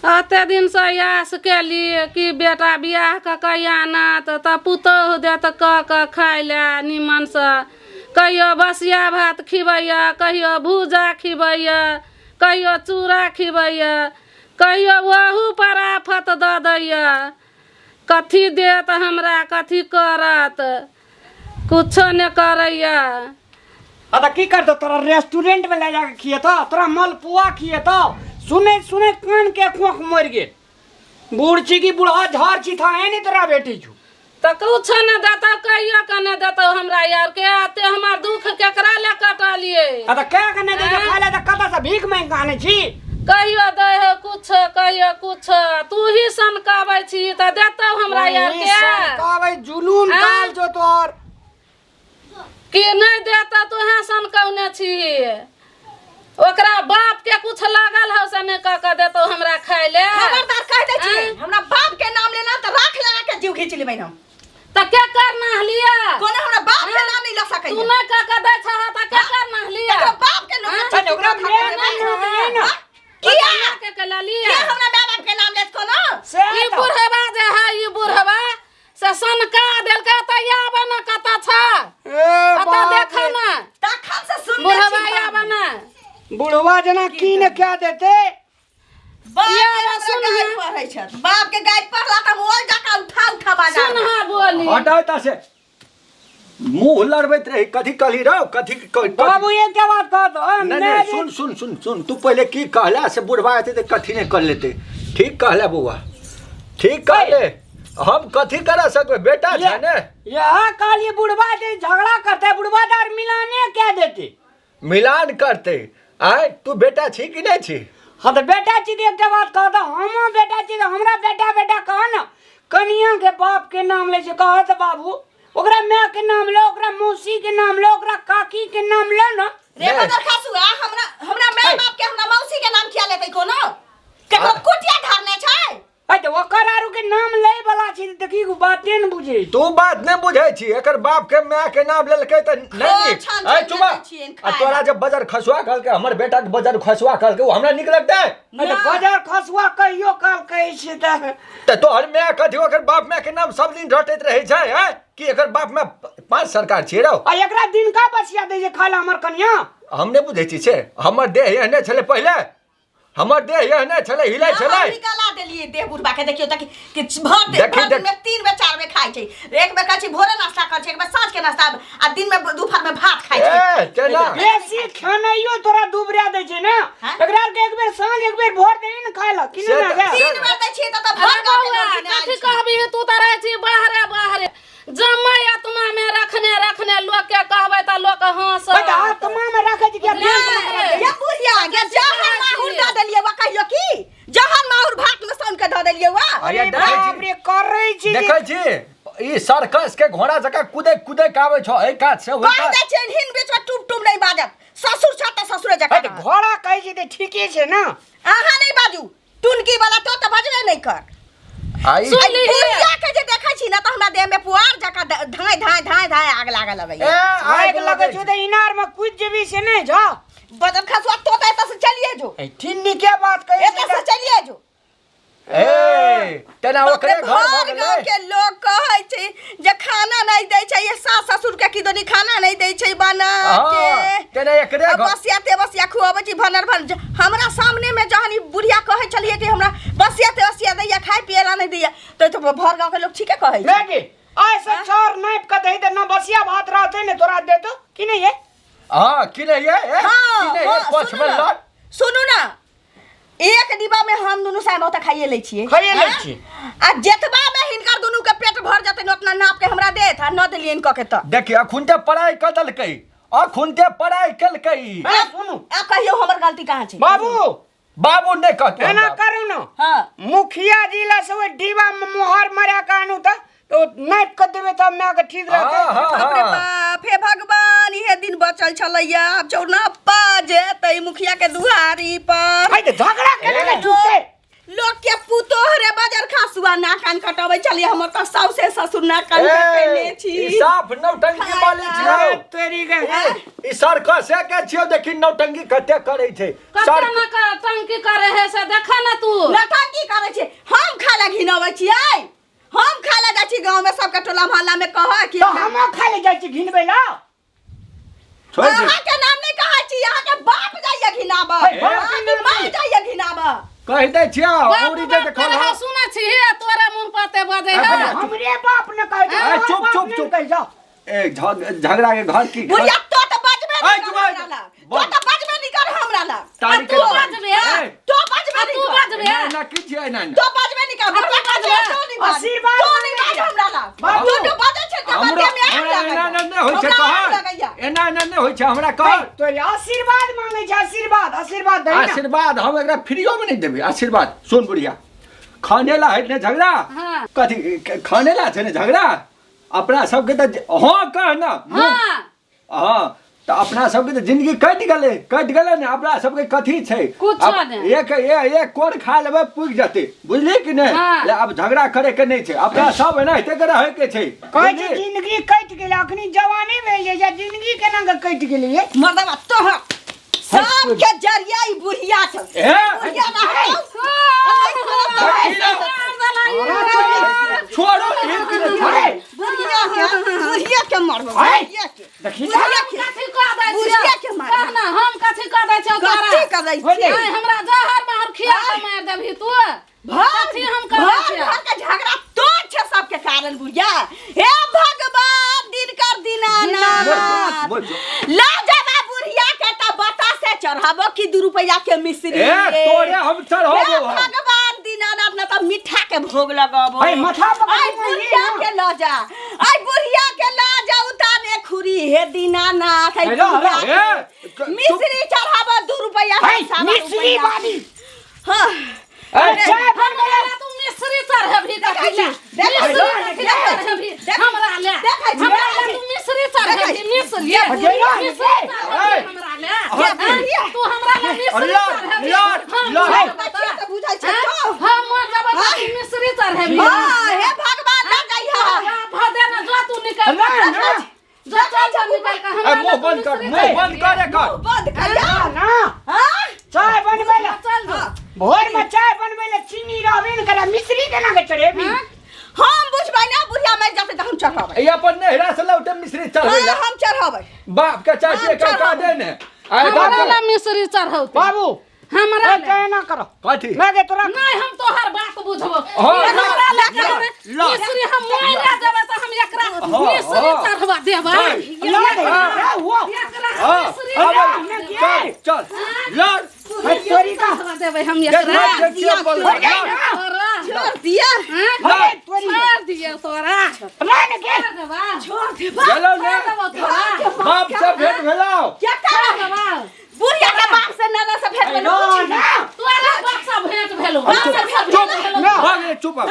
अते दिन से आस केली कि बेटा बियाह के कहिया ना त पुतोह देत क खाय ले निमन से कहियो बसिया भात खिबैया कहियो भूजा खिबैया कहियो चूड़ा खिबैया कहियो वहू पर आफत द दैया कथी देत हमरा कथी करत कुछो न करैया। अदा की कर दो तोरा रेस्टोरेंट में ले जाके खिए तो तोरा मलपुआ खिए तो सुने सुने कान के खोख मर गे बूढ़ची की बुढ़ा झार छी था है नहीं तोरा बेटी छु त कुछ न देता कहियो के न देता हमरा यार के आते हमार दुख केकरा ले कटलिए। अदा क्या करने दे खाले त कता से भीख मांग काने छी कहियो दे है कुछ कहियो कुछ तू ही सनकाबै छी त देता हमरा यार के सनकाबै जुलून काल जो तोर कि नहीं देता तू है सनकौने छी ओकरा बाप के कुछ लागल हो से ने क देतो हमरा खाय ले खबरदार कह दे छी हमरा बाप के नाम लेना त राख लगा के जीव खींच लेबै हम त के करना हलिया कोने हमरा बाप के नाम नहीं ल सकै तू नहीं क दे छ त के करना हलिया तेरा बाप के नाम चल ओकरा नहीं ना किया के ललिया के हमरा बाप के नाम लेत कोनो ई बुढ़वा जे है ई बुढ़वा से सनका देल का तैया बना कता छ अता देख ना तखन से सुन बुढ़वा या बना बुढ़वा जना की ने क्या देते बाप के गाय पढ़ै छ बाप के गाय पढ़ला त मोल जका उठा उठा बाजा सुन हां बोली हटाओ ता से मुंह लड़बैत रही कथी कहली रो कथी बाबू ये क्या बात कह दो नहीं सुन सुन सुन सुन तू पहले की कहला से बुढ़वा आते तो कथी नहीं कर लेते ठीक कहला बुआ ठीक कहले हम कथी करा सकबे बेटा है ने यह काल ये बुढ़वा दे झगड़ा करते बुढ़वा दार मिलाने क्या देते मिलान करते आय तू बेटा छी कि नहीं छी हाँ तो बेटा छी एक बात कह दो हम बेटा छी हमरा बेटा बेटा कह ना कनिया के बाप के नाम ले से कह तो बाबू ओकरा मां के नाम लो ओकरा मौसी के नाम लो ओकरा काकी के नाम लो ना रे बदर खासुआ हमरा मां बाप के हमरा मौसी के नाम किया लेतै कोनो केकरो कुटिया धरने छै अ तो ओकर आरु के नाम ले वाला छी देखी को बाते न बुझे तू बात नहीं बुझै छी एकर बाप के मां के नाम लेलकै त नहीं ए चुप आ तोरा जब बजर खसुआ कहल के हमर बेटा के बजर खसुआ कहल के वो हमरा निक लगतै तो बजार खसुआ कहियो काल कहै छै त तोहर मां कथी ओकर बाप मां के नाम सब दिन रटैत रहै छै हैं कि एकर बाप मां पांच सरकार छै रौ आ एकरा दिन का बसिया दे जे खाला हमर कन्या हम नहीं बुझै छी से हमर देह एहने छले पहले हमर देह एहने छले हिले छले निकाला देलिए देह बुढ़बा के देखियो त कि भर दे में 3 बेर 4 बेर खाइ छै एक बेर कहै भोरे नाश्ता कर छै एक बेर साँझ के नाश्ता आ दिन में दोपहर में भात खाइ छै ए चला बेसी खानाइयो तोरा दुबरा दे छै ना एकरा के एक बेर साँझ एक बेर भोर दे न खाइला कि ना गे 3 बेर दै छै त भर कथी कहबी तू त रहै छी बाहरे बाहरे जमै आत्मा में रखने लोग के कहबै त लोग हंस बता आत्मा में रखे छी के ये बुढ़िया के जहर माहुर द देलिए वा कहियो की जहर माहुर भात में सन के द देलिए वा अरे बाप रे करै छी देखै छी ई सर्कस के घोड़ा जका कूदे कूदे के आबै छ ए कात से होय कह दे छै हिन बीच में टुप टुप नहीं बाजत ससुर छ त ससुरे जका घोड़ा कहै छी त ठीके छै ना आहा नहीं बाजू तुनकी वाला तो बजबे नहीं कर आई बुढ़िया के जे देखै छी ना त हमरा देह में पुआर जका धाय आग लागल अबै ए आग लगे छै त इनार में कूद जेबी से नहीं जा बदर खसुआ तो एत से चलिए जो ए ठिन्नी के बात कहै एत से चलिए जो ए तना ओकरे घर गांव भगले के लोग कहै छै जे खाना नहीं दै छै ये सास ससुर के किदनी खाना नहीं दै छै बना के तना एकरे घर बसिया खुआबै छी भनर भन हमरा सामने में जहनी बुढ़िया कहै छलिए कि हमरा बसिया दैया खाय पियला नहीं दैया तो भर गांव के लोग ठीके कहै छै लेके ऐसे चार नाइप का दे ना बसिया भात रहते ने तोरा दे तो कि नहीं है हां कि नहीं है कि नहीं है पछ में लट सुनू ना एक डिब्बा में हम दोनों सामो त खाइए ले छिए खाइए ले छिए आ जेतबा में हिनकर दोनों के पेट भर जते न उतना नाप के हमरा देत आ न देलियन क के त देखिए अखुनते पढ़ाई कदलकै अखुनते पढ़ाई कलकै सुनू आ कहियो हमर गलती कहां छै बाबू ने कहतो एना करू न हां मुखिया जिला से वो डिब्बा में मोहर मरा कानू त तो नाइप कर देबे त मैं के ठीक रहते अरे बाप हे भगवान ये दिन बचल छलैया अब चौना पाजे तई मुखिया के दुआरी पर भाई झगड़ा करे के झुके लोग के पुतो रे बाजार खासुआ ना कान कटबै चलिए हमर त साउसे ससुर ना कान कटले छी ई साफ नौटंकी वाली छियो तेरी के ई सर्कस के छियो देखि नौटंकी कते करे छै कते न टंकी करे है से देखा ना तू नौटंकी टोला मोहल्ला में कह कि तो हम खा ले जाई छी घिनबै ला छोड़ दे अहाँ के नाम नहीं कहै छी अहाँ के बाप जाइए घिनाबा है, बाप अहाँ के के नाम माय नहीं। जाइए घिनाबा कह दे छिया बाप औरी जे देखो बाप सुनै छी हे तोरा मुंह पते बजै है हमरे बाप ने कहै छै ए, हमर चुप, बाप चुप, नहीं चुप। कहै छै। ए झगड़ा के घर की बुढ़िया तो बजबे आई, नहीं चुप, कर आई, हमरा ला बोल। तो बजबे नहीं कर हमरा ला तारी तू बजबे तो बजबे नहीं तू कर बजबे ना की छिया ना तो बजबे नहीं कर बुढ़िया का बजबे। तो नहीं बाज आशीर्वाद तो नहीं बाज हमरा ला बाबू। तो जो बाजे छै तो हमरा बाते में आग एना लगैया ना होय छै हमरा आग कह लगैया एना ना होय छै हमरा कह तो आशीर्वाद मांगे छै आशीर्वाद दै ना आशीर्वाद हम एकरा फ्रीओ में नहीं देबे आशीर्वाद सुन बुढ़िया खाने ला है ने झगड़ा हाँ। कथी खाने ला छै ने झगड़ा अपना सबके त हां कह ना हां हां तो अपना सबके तो जिंदगी कट गले ने अपना सबके कथी छै कुछो अब नहीं। एक कोर खा लेबे पुग जते बुझली कि नहीं हाँ। अब झगड़ा करे के नहीं छै अपना सब है ना एते करे है के छै कहै छै बुझली? जिंदगी कटि गेलै अखनी जवानी भेल जाइ छै जिंदगी केना के कटि गेलै मर्दवा तो सब के जरिया ई बुढ़िया छ ए? बुढ़िया ना है छोड़ो एक मिनट छोड़ो बुढ़िया के मरबो है? बुढ़िया के देखी बुढ़िया के कथी कह दै बुढ़िया छियै के मार। कहना हम कथी कह दै छियै कथी तोरा करै हो छी जाइ। आइ हमरा जहर मार खिया के मार देबही तू कथी हम करै छियै घर के झगड़ा तो छै सबके कारण बुढ़िया हे भगवान दिनकर दीनानाथ बोल जो। ला जाबा बुढ़िया के त बता से चढ़ाबो कि 2 रुपया के मिश्री ए तोरे हम हे चढ़ाबो भगवान दीनानाथ न त मीठा के भोग लगाबो है, माथा पकड़ आई के बुढ़िया बोलिए के ला जा आई बुढ़िया के ला जा उताने खुरी हे दीनानाथ आई हेलो, हेलो, बुढ़िया ए, के मिश्री चढ़ाबो 2 रुपया है के सवा मिश्री रुपया। बानी हाँ ए, चाय हमरा ला तू मिश्री चढ़ेबही देखै कथी छी, ला देखै मिश्री छी, कथी ला चढ़ेबही देखै छी, हमरा ला देखै छी, हमरा देखै ला छी। तू मिश्री चढ़ेबही मिश्री देखै छी। मिश्री चढ़ेबही हमरा ला देखै। तू हमरा ला मिश्री लाड, चढ़ेबही लाड, हम लाड। मर बच्चा जेबै त बुझै छै हैं? तो हम मर जेबै त तू मिश्री चढ़ेबही हाँ हे भगवान ना जाइहा भदे ना जो तू निकल ना, ना। जो चल जा निकल के ए, हमरा मुंह बंद कर मुंह बंद करे कर बंद कर ना ना हाँ चाय बनबै ला चल जो भोर में चाय बनबै ला चीनी रहबे न करे मिश्री केना के चढ़ेबी हैं? हम बुझबै ना बुढ़िया मर जाते त हम चढ़ाबै ये अपन नहरा से लौटे मिश्री चढ़वे हाँ ला हम चढ़ाबै बाप के चाची हम का चढ़ाबै। दे ने आए हमरा ला बाप मिश्री चढ़ौते बाबू हमरा ए ला चाय ना करो कथी लगे तोरा नहीं हम तोहर बात बुझबो हाँ, हमरा ला ला, ला। मिश्री हम मोइ ला देबै त हम एकरा मिश्री हाँ। चढ़वा देबै ला दे हाँ। हुआ एकरा हां मिश्री अब चढ़वा देबै। चल चल लड़ है तोरी का चढ़वा देबै हम ये एकरा लड़ के बोल हो जाए ना तोरा छोड़ दिया हैं? है तोरी छोड़ दिए तोरा ला ने के छोड़ देबा छोड़ दे चलो ने देबो तोरा बाप से भेंट भेलाओ क्या छोड़ कर देबा बुढ़िया के बाप से नाना से भेट लो ना तोरा बाप से भेंट भेलो चुप, बाप से भेंट चुप, भेलो ना। भाग रे चुप अब।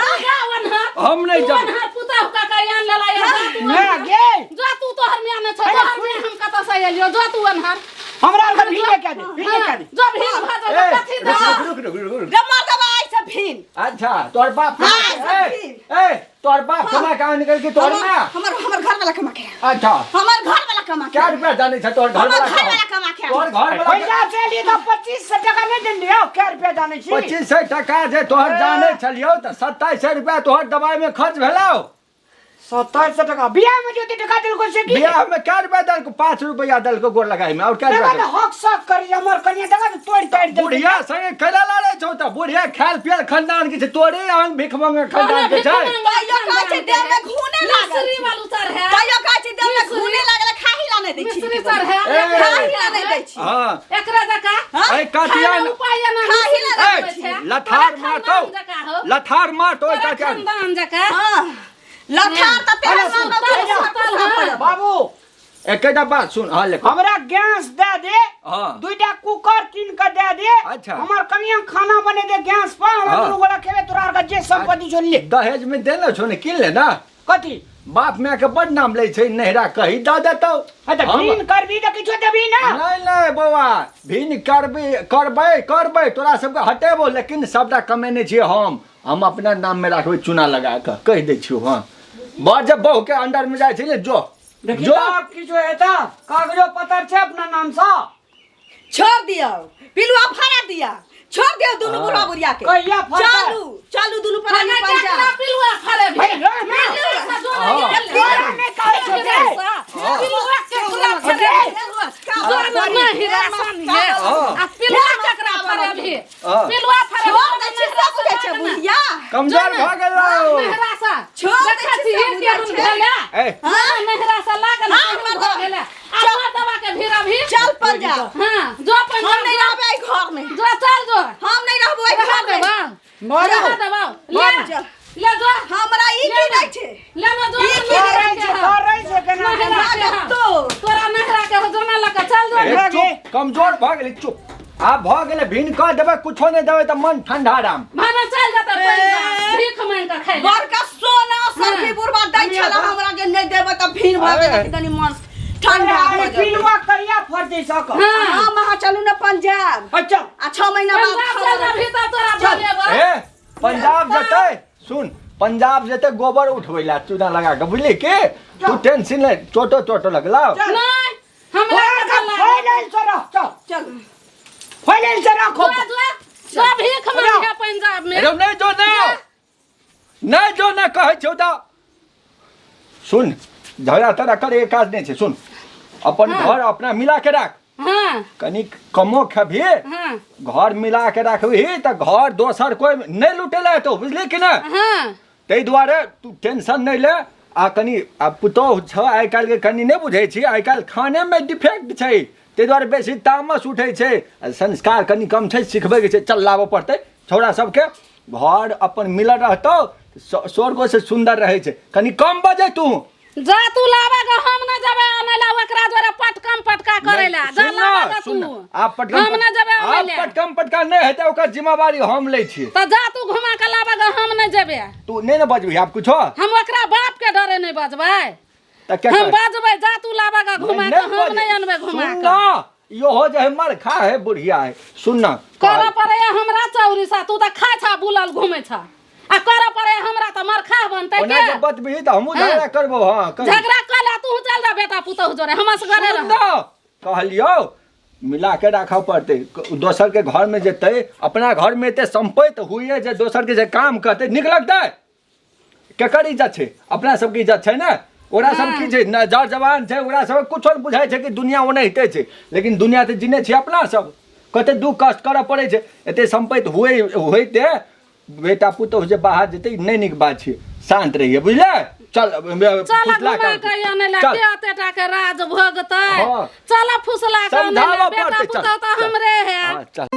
हम नहीं जब जब पुता का कायान लेला या ना गे जो तू तोहर मियां ने छ तोहर मियां हम कत से एलियो जो तू अनहर हमरा का भीगे के दे भीगे के दे जो भीड़ भाजो ए कथी दे रुक जमा दबा ऐसे भीन अच्छा तोर बाप कमा हाँ, ए ए तोर बाप कमा कहाँ निकल के तोर ना हमर घर वाला कमा के अच्छा हमर घर वाला कमा के क्या रुपया जाने छ तोर घर हमर वाला घर वाला कमा के तोर घर वाला पैसा से लिए तो 2500 टका नहीं देन दियो क्या रुपया जाने छी 2500 टका जे तोहर जाने छलियो त 2700 रुपया तोहर दवाई में खर्च भेलाओ 2700 टका बियाह में जो टका दिल को से की बियाह में क्या रुपया दल को 5 रुपया दल को गोर लगाई में और क्या टका रुपया तो हक सक करी हमर कन्या टका तो तोड़ ताड़ दे बुढ़िया संगे कैला लारे छौ त बुढ़िया खाल पियल खानदान के छै तोरे आंग भिख मांगे खानदान के छै ताइयो कहै छै देह में घूने लागल मिश्री वालू चढ़ है ताइयो कहै छै देह में घूने लागल खाही ला नहीं दै छी मिश्री चढ़ है ए, खाही ला नहीं दै छी हां एकरा जका ए काटिया उपाय ना खाही ला ए, मिश्री छै लथार मारतो लथार मारतो तोरा काटिया खानदान जका हां लठार त तेरा मानो बाबू एकटा बात सुन हां ले हमरा गैस दे दे हां दुईटा कुकर किन के दे दे अच्छा। हमर कन्या खाना बने दे गैस पर हम हाँ। दुनू गोला खेबे तोरा का जे संपत्ति जो ले दहेज में देले छौ ने किन ले ना कथी बाप माय के बड़ नाम ले छै नहरा कही द देतौ है त हम- भीन करबी त किछो देबी ना नहीं नहीं बौआ भिन करबै तोरा सबके हटेबो लेकिन सबटा कमेने छियै हम अपना नाम में राखबै चूना लगा के कह दै छियो हां बड़ जब बहू के अंडर में जाय छै ले जो देखी जो आप किछो हेता कागजो पत्र छै अपना नाम से छोड़ दियो पिलुआ फरा दिया छोड़ दियो दुनु हाँ। बुढ़ा बुढ़िया के कहिया फरता? चलू चलू दुनु पर खाना पंजा जका पिलुआ फरे भी भाई रे, मिश्री से जोड़े हाँ। के नहीं राशन है आ पिलुआ चकरा फरे अभी पिलुआ फरे छोड़ दे छी सब बुझे छे बुढ़िया कमजोर भ गेलो नहीं राशन छोड़ दे छी ये केन भेले ए नहीं राशन लागल हो गेले आ दवा के भीड़ अभी चल पर जा हां जो अपन हम नहीं रहबे आई घर में जो चल जो हम नहीं रहबो आई घर में मरो दबाओ ले ले जो हमरा ई की नहीं छे ले ना जो करे छे केना तो तोरा नहरा के जोना लगा चल जो ए, चुप कमजोर भ गेली चुप आ भ गेले भिन क देबे कुछो नहीं देबे त मन ठंडा राम भाना चल जाता पैसा भीख मांग के खाइ बड़का सोना सरफी बुरबा दै छला हमरा जे नहीं देबे त भीड़ भ गेल तनी मन ठंडा हो जाए पिलुआ कहिया फरते सक हम वहां चलू ना पंजाब अच्छा आ 6 महीना बाद चल अभी तो तोरा बोलेबो ए पंजाब जते सुन पंजाब जते गोबर उठवेला चूना लगा के बुझली के तू टेंशन ले चोटो लगला नहीं हमरा के फाइनल से रख चल फाइनल से रखो जो भीख मांग के पंजाब में अरे नहीं जो ना कहे छौ त सुन झगड़ा तड़ा कर एक काज नहीं छे सुन अपन घर अपना मिला के रख हां कनी कमो खबी हां घर मिला के रखबी त घर दोसर कोई नहीं लुटेला तो बुझली कि ना हां तै दुआरे तू टेंशन नहीं ले आ कनी आ पुतोह छ आइ काल के कनी नहीं बुझै छी आइ काल खाने में डिफेक्ट छै तै दुआरे बेसी तामस उठै छै संस्कार कनी कम छै सिखबै के छै चलाबो पड़तै छोरा सबके घर अपन मिलल रहतो स्वर्ग से सुंदर रहै छै कनी कम बजे तू जा तू लावा ग हम न जबे अनला ओकरा जोरे पटका करेला जा लावा ग तू आप हम न जबे अनले पटकम नहीं हेतै ओकर जिम्मेवारी हम लै छी त जा तू घुमा के लावा ग हम न जबे तू नहीं न बजबी आप कुछो हम ओकरा बाप के डरे नहीं बजबै त क्या हम बजबै जा तू लावा ग घुमा के हम नहीं अनबे घुमा सुन के ना यो हो जे हमर खा है बुढ़िया है सुन ना कर पड़े हमरा चौरी सा तू त खाय छा बुलल घुमै छा आ कर पड़े हमरा त मरखा बनतै ओना के जे बतबी त हमहु झगड़ा करबो हां झगड़ा कला तू चल जा बेटा पुतहु जोरे हमस घरे रह कहलियो मिला के रखा पड़ते दोसर के घर में जेते अपना घर में ते संपत्ति हुए जे दोसर के जे काम करते निक लगता है केकर इज्जत छै अपना सब के इज्जत छै ना ओरा सब की छै न जर जवान छै ओरा सब कुछो बुझाय छै कि दुनिया ओने हिते छै लेकिन दुनिया ते जिने छै अपना सब कते दुख कष्ट करऽ पड़े छै एते संपत्ति होइते बेटा पुतोह जे बाहर जेते नहीं निक बात छै शांत रहिए बुझले चल चल घुमा के आने ला के अतेटा के राज भोगतै चल फुसला के आने ला बेटा पुतहु त हमरे है चल